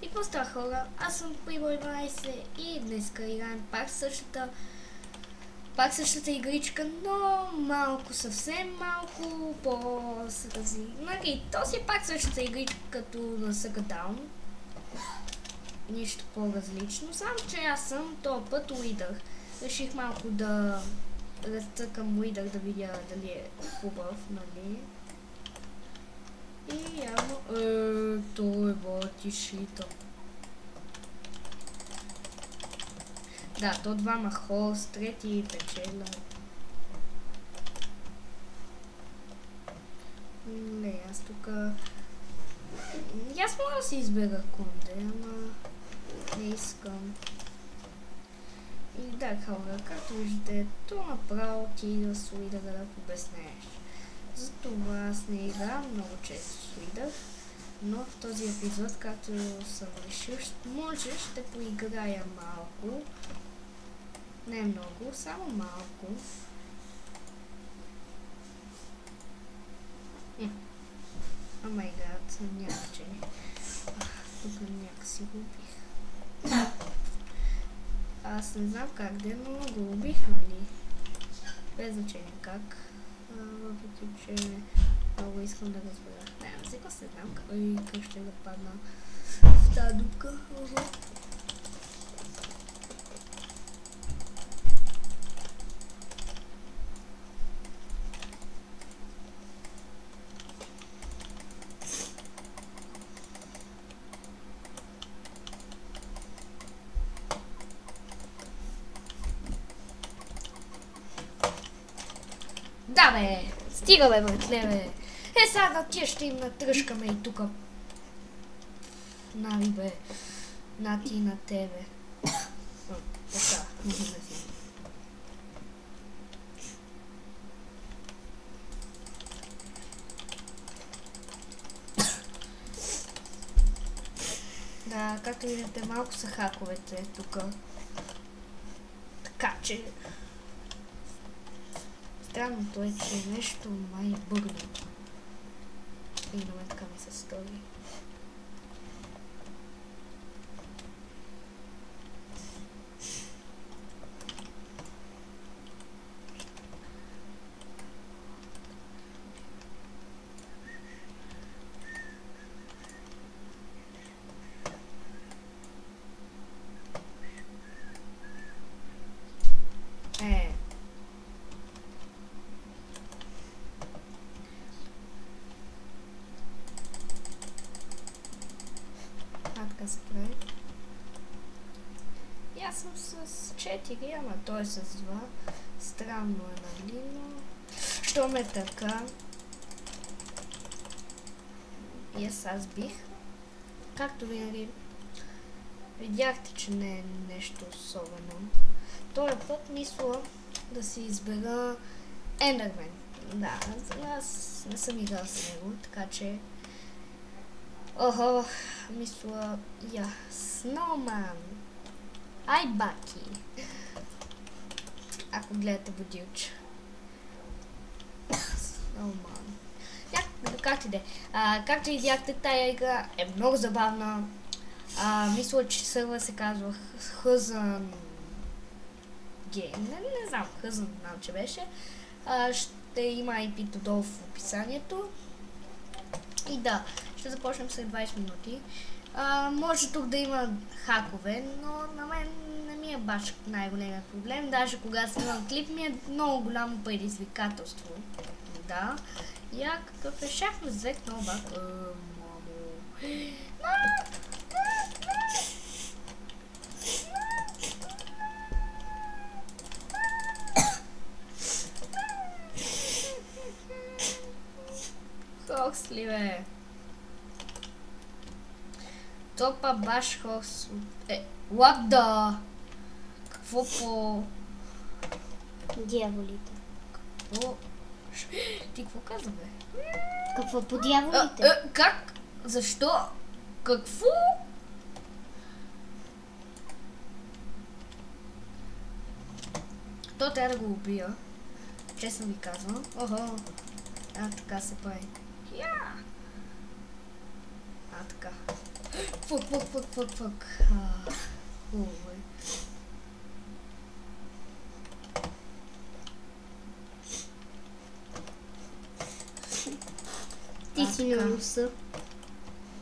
И какво става, хора? Аз съм Прибор 12 и днес играем пак същата игричка, но малко, съвсем малко по-срази. Нали, то си е пак същата игричка като на Sucker Down. Нищо по-различно, само че аз съм този път уидър. Реших малко да разцъкам уидър, да видя дали е хубав, нали. И явно... той е шита. Да, то двама хост, трети печеля. Не, аз тука... Аз мога да си избера конде, ама не искам. И да, хора, както виждате, то направо ти идва с уидър да обяснеш. Затова аз не играм много често с уидър, но в този епизод, както съм решил, може ще поиграя малко. Не много, само малко. О май гад, някакче. Тук някакси го убих. Аз не знам как да, но го убих, нали? Без значение как. Въпреки, че много искам да разбера. Не, сега се знам как ще да падна в тази дупка. Да бе, стига бе, братле бе. Сега на тия ще им натръшкаме и тука. Нали бе, на ти на тебе. Така, може да си. Да, както видите, малко са хаковете тука. Така че... Странното е, че нещо май бъгна. И на мен така ми се стори. Така се прави. И аз съм с 4, ама той е с 2. Странно е, нали, но... Що ме така? И аз бих. Както винаги, видяхте, че не е нещо особено. Този път мисля да си избера Ендермен. Да, аз не съм играл с него, така че... Охо, мисля, Snowman. Ай, баки. Ако гледате Будилче. Snowman. Както иде. Както видяхте, тая игра е много забавна. Мисля, че сървър се казва Хъзън Гейм. Не знам, Хъзън знам, че беше. Ще има IP-то долу в описанието. И да, ще започнем след 20 минути. Може тук да има хакове, но на мен не ми е баш най-големият проблем. Даже когато снимам клип ми е много голямо предизвикателство. Да. Я какъв е шах на звек на обак. Хоксли, бе. Топа баш хокс. What the? Какво по... Дяволите. Какво? Ти какво каза, бе? Какво по дяволите? Как? Защо? Какво? То трябва да го убия. Честно ви казвам. Охо. Така се прави. Така. Фък. Хубаво е. Ти си на носа.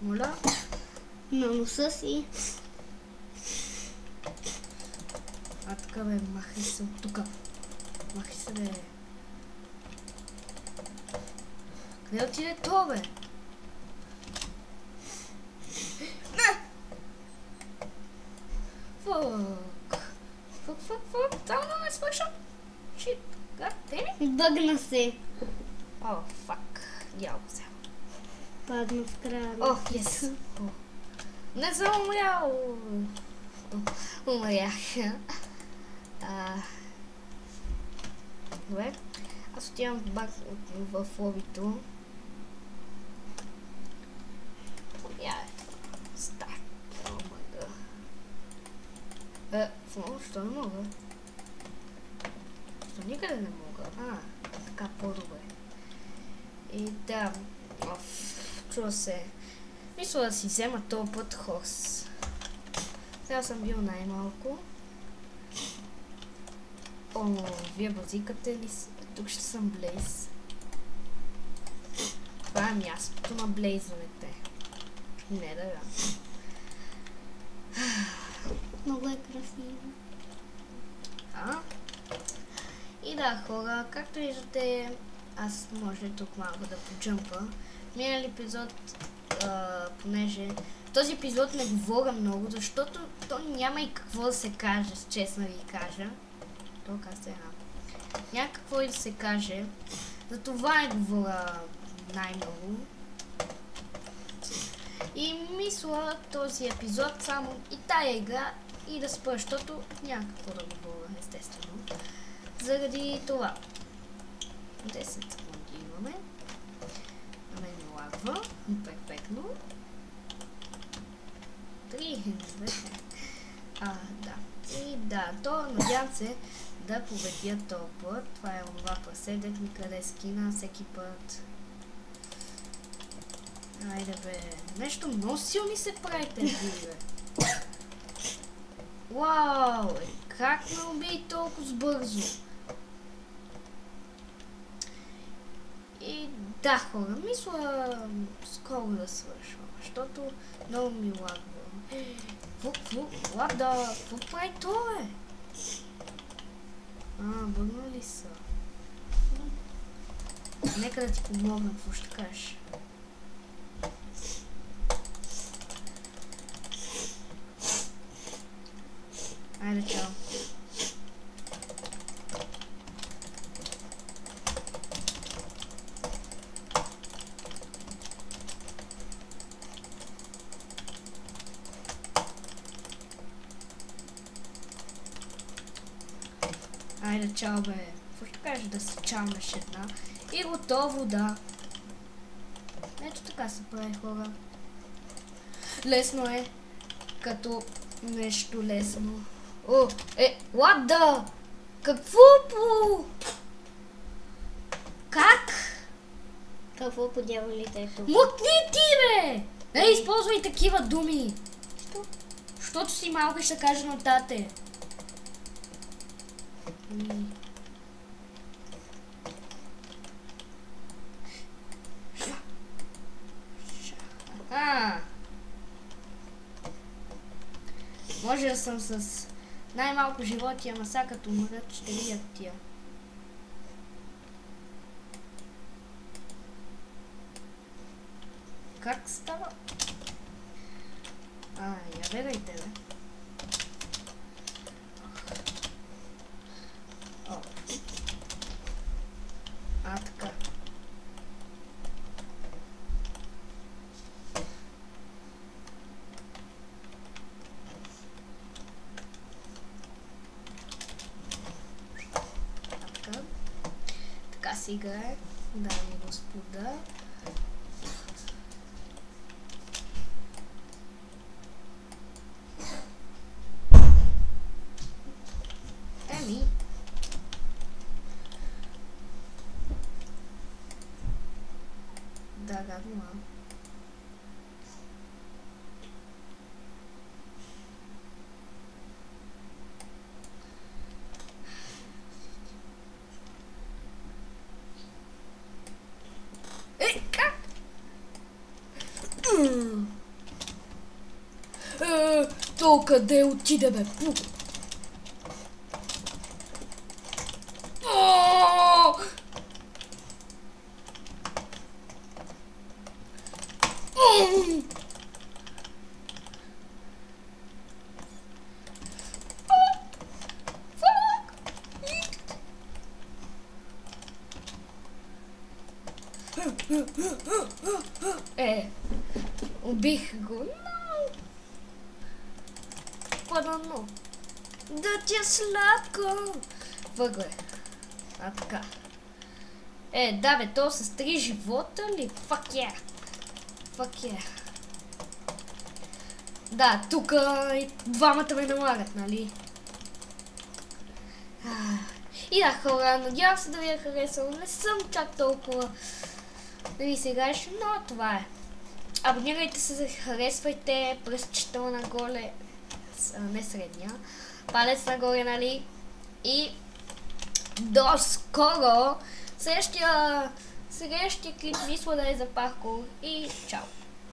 Моля? На носа си. А така бе, махай се от тука. Махай се бе. Къде отиде то бе? Не! Фък. Само да ме свършам. Shit. God damn it. Бъгна се. О, фак. Дяло се. Падна в края. О, yes. Не съм умрял. Умрях. Добре. Аз отивам в лобито. Старт. Що не мога? Що никъде не мога? Така по-добре. И да. Чува се. Мисля да си взема този път хорс. Сега съм бил най-малко. О, вие базикате ли си? Тук ще съм Блейз. Това е мястото на блейзването. Не да бе. Много е красиво. И да, хора, както виждате, аз може тук малко да поджъмпа. Минали епизод, понеже този епизод не говоря много, защото то няма и какво да се каже, честно ви кажа. Няма какво и да се каже. Затова не говоря най-много. И мисля този епизод само и тая игра и да спра, защото няма какво да говоря, естествено. Заради това. 10 секунди имаме. На мен ми лагва. Перфектно. 3. Да. И да, то надявам се да победя този път. Това е онова прасе, дет ми краде скина всеки път. Айде бе. Нещо много силни се правите, бе. Вау! Как ме уби толкова бързо? И да, хора, мисля скоро да свършвам, защото много ми лагва. Какво прави това, е? Бъгна ли са? Нека да ти помогна, какво ще кажеш? Айде, чао. Айде, чао, бе. Какво ще кажеш да се чалнеш една? И готово, да. Ето така се прави, хора. Лесно е. Като нещо лесно. What the? Какво по... Как? Какво по дяволите е това? Мутни ти, бе! Не използвай такива думи. Що? Защото си малко и ще кажа на тате. Може да съм с най-малко животи, ама сега като умрат ще видят тия. Как става? Я гледайте, бе. Така. Така се играе, дами и господа. Да, гадно. То къде отиде, бе? Убих го, но... По-дано. Да ти е сладко. Въгле. Така. Да бе, то с 3 живота ли? Fuck yeah. Fuck yeah. Да, тук двамата ме налагат, нали? И да, хора, надявам се да ви е харесало. Не съм чак толкова да ви се играеш, но това е. Абонирайте се, харесвайте пръстчета нагоре, не средния, палец нагоре, нали? И до скоро! Следващия клип мисля да е за паркур и чао!